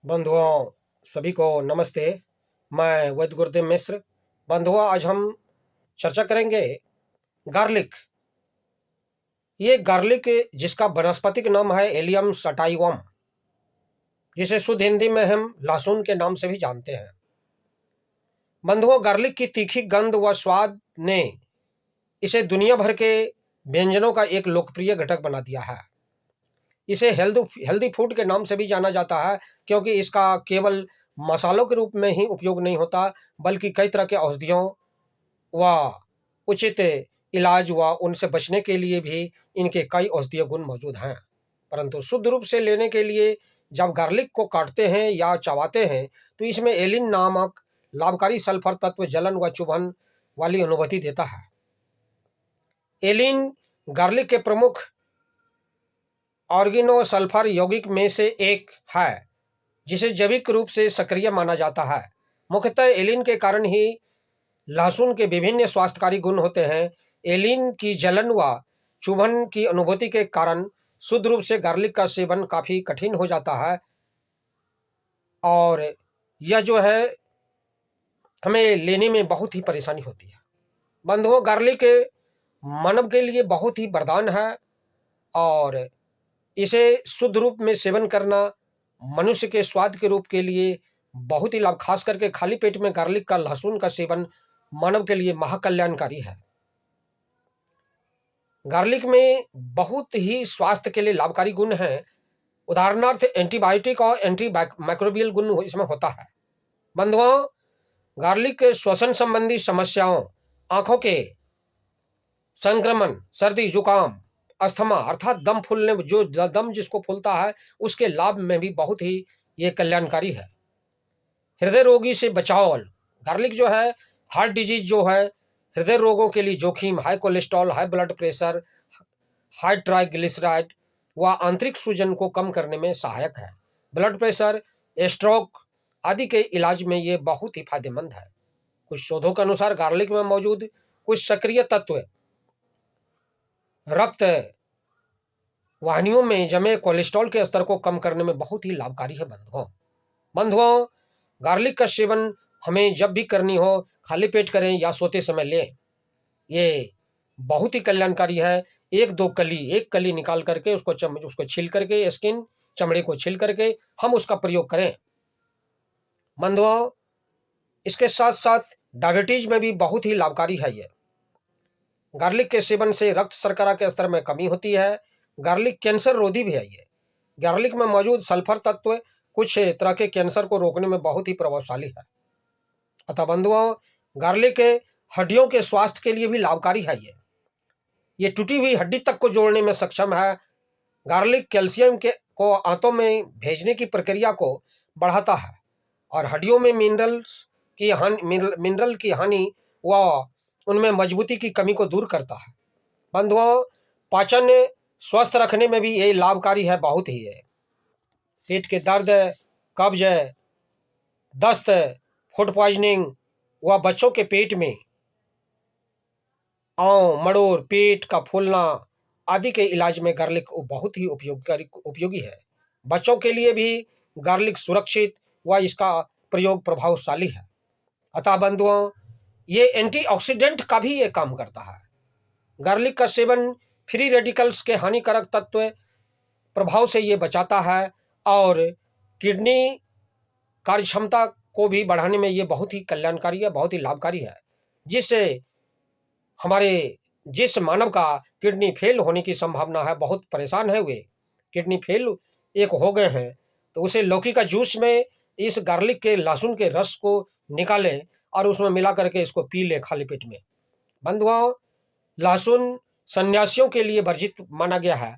बंधुओं सभी को नमस्ते। मैं वैद्य गुरुदेव मिश्र। बंधुओं, आज हम चर्चा करेंगे गार्लिक। ये गार्लिक जिसका वनस्पतिक नाम है एलियम सटाइवम, जिसे शुद्ध हिंदी में हम लहसुन के नाम से भी जानते हैं। बंधुओं, गार्लिक की तीखी गंध व स्वाद ने इसे दुनिया भर के व्यंजनों का एक लोकप्रिय घटक बना दिया है। इसे हेल्दी फूड के नाम से भी जाना जाता है, क्योंकि इसका केवल मसालों के रूप में ही उपयोग नहीं होता, बल्कि कई तरह के औषधियों व उचित इलाज व उनसे बचने के लिए भी इनके कई औषधीय गुण मौजूद हैं। परंतु शुद्ध रूप से लेने के लिए जब गार्लिक को काटते हैं या चबाते हैं तो इसमें एलिन नामक लाभकारी सल्फर तत्व जलन व चुभन वाली अनुभूति देता है। एलिन गार्लिक के प्रमुख ऑर्गेनोसल्फर यौगिक में से एक है, जिसे जैविक रूप से सक्रिय माना जाता है। मुख्यतः एलिन के कारण ही लहसुन के विभिन्न स्वास्थ्यकारी गुण होते हैं। एलिन की जलन व चुभन की अनुभूति के कारण शुद्ध रूप से गार्लिक का सेवन काफ़ी कठिन हो जाता है, और यह जो है हमें लेने में बहुत ही परेशानी होती है। बंधुओं, गार्लिक मानव के लिए बहुत ही वरदान है, और इसे शुद्ध रूप में सेवन करना मनुष्य के स्वाद के रूप के लिए बहुत ही लाभ, खास करके खाली पेट में गार्लिक का लहसुन का सेवन मानव के लिए महाकल्याणकारी है। गार्लिक में बहुत ही स्वास्थ्य के लिए लाभकारी गुण हैं। उदाहरणार्थ एंटीबायोटिक और एंटी माइक्रोबियल गुण इसमें होता है। बंधुओं, गार्लिक के श्वसन संबंधी समस्याओं, आंखों के संक्रमण, सर्दी जुकाम, अस्थमा अर्थात दम फूलने, जो दम जिसको फूलता है, उसके लाभ में भी बहुत ही ये कल्याणकारी है। हृदय रोगी से बचाव, गार्लिक जो है हार्ट डिजीज जो है, हृदय रोगों के लिए जोखिम, high cholesterol, high blood pressure, high triglyceride व आंतरिक सूजन को कम करने में सहायक है। ब्लड प्रेशर, स्ट्रोक आदि के इलाज में ये बहुत ही फायदेमंद है। कुछ शोधों के अनुसार गार्लिक में मौजूद कुछ सक्रिय तत्व रक्त वाहिनियों में जमे कोलेस्ट्रॉल के स्तर को कम करने में बहुत ही लाभकारी है। बंधुओं, गार्लिक का सेवन हमें जब भी करनी हो, खाली पेट करें या सोते समय लें। ये बहुत ही कल्याणकारी है। एक कली निकाल करके उसको छील करके, स्किन चमड़े को छील करके हम उसका प्रयोग करें। बंधुओं, इसके साथ साथ डायबिटीज में भी बहुत ही लाभकारी है। ये गार्लिक के सेवन से रक्त शर्करा के स्तर में कमी होती है। गार्लिक कैंसर रोधी भी है। ये गार्लिक में मौजूद सल्फर तत्व कुछ तरह के कैंसर को रोकने में बहुत ही प्रभावशाली है। अतः बंधुओं, गार्लिक हड्डियों के स्वास्थ्य के लिए भी लाभकारी है। ये टूटी हुई हड्डी तक को जोड़ने में सक्षम है। गार्लिक कैल्शियम को आंतों में भेजने की प्रक्रिया को बढ़ाता है और हड्डियों में मिनरल की हानि व उनमें मजबूती की कमी को दूर करता है। बंधुओं, पाचन स्वस्थ रखने में भी ये लाभकारी है, बहुत ही है। पेट के दर्द, कब्ज, दस्त, फूड पॉइजनिंग व बच्चों के पेट में आंव, मड़ोर, पेट का फूलना आदि के इलाज में गार्लिक बहुत ही उपयोगी है। बच्चों के लिए भी गार्लिक सुरक्षित व इसका प्रयोग प्रभावशाली है। अतः बंधुओं, ये एंटीऑक्सीडेंट का भी ये काम करता है। गार्लिक का सेवन फ्री रेडिकल्स के हानिकारक तत्व प्रभाव से ये बचाता है, और किडनी कार्यक्षमता को भी बढ़ाने में ये बहुत ही कल्याणकारी है, बहुत ही लाभकारी है। जिससे हमारे जिस मानव का किडनी फेल होने की संभावना है, बहुत परेशान है, वे किडनी फेल एक हो गए हैं, तो उसे लौकी का जूस में इस गार्लिक के लहसुन के रस को निकालें और उसमें मिला करके इसको पी ले खाली पेट में। बंधुओं, लहसुन सन्यासियों के लिए वर्जित माना गया है,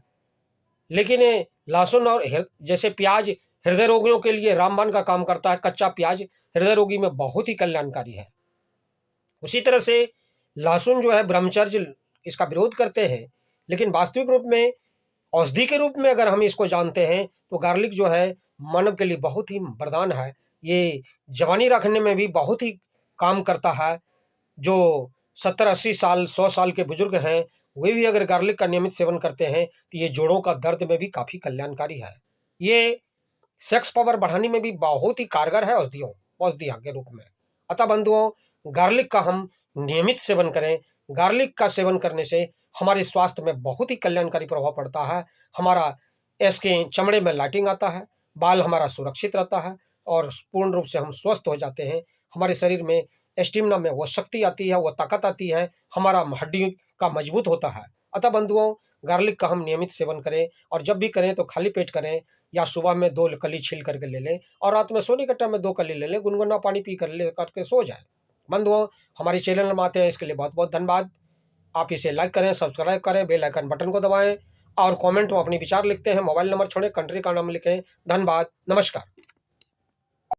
लेकिन लहसुन और जैसे प्याज हृदय रोगियों के लिए रामबाण का काम करता है। कच्चा प्याज हृदय रोगी में बहुत ही कल्याणकारी है। उसी तरह से लहसुन जो है ब्रह्मचर्य इसका विरोध करते हैं, लेकिन वास्तविक रूप में औषधि के रूप में अगर हम इसको जानते हैं तो गार्लिक जो है मानव के लिए बहुत ही वरदान है। ये जवानी रखने में भी बहुत ही काम करता है। जो 70-80 साल 100 साल के बुजुर्ग हैं, वे भी अगर गार्लिक का नियमित सेवन करते हैं तो ये जोड़ों का दर्द में भी काफ़ी कल्याणकारी है। ये सेक्स पावर बढ़ाने में भी बहुत ही कारगर है औषधियों के रूप में। अतः बंधुओं, गार्लिक का हम नियमित सेवन करें। गार्लिक का सेवन करने से हमारे स्वास्थ्य में बहुत ही कल्याणकारी प्रभाव पड़ता है। हमारा स्किन, चमड़े में लाइटिंग आता है, बाल हमारा सुरक्षित रहता है और पूर्ण रूप से हम स्वस्थ हो जाते हैं। हमारे शरीर में स्टेमिना में वो शक्ति आती है, वो ताकत आती है, हमारा हड्डी का मजबूत होता है। अतः बंधुओं, गार्लिक का हम नियमित सेवन करें और जब भी करें तो खाली पेट करें या सुबह में 2 कली छील करके ले लें और रात में सोने के टाइम में 2 कली ले लें, गुनगुना पानी पी कर ले करके सो जाएँ। बंधुओं, हमारे चैनल में आते हैं इसके लिए बहुत-बहुत धन्यवाद। आप इसे लाइक करें, सब्सक्राइब करें, बेल आइकन बटन को दबाएँ और कमेंट में अपने विचार लिखते हैं। मोबाइल नंबर छोड़ें, कंट्री का नाम लिखें। धन्यवाद, नमस्कार।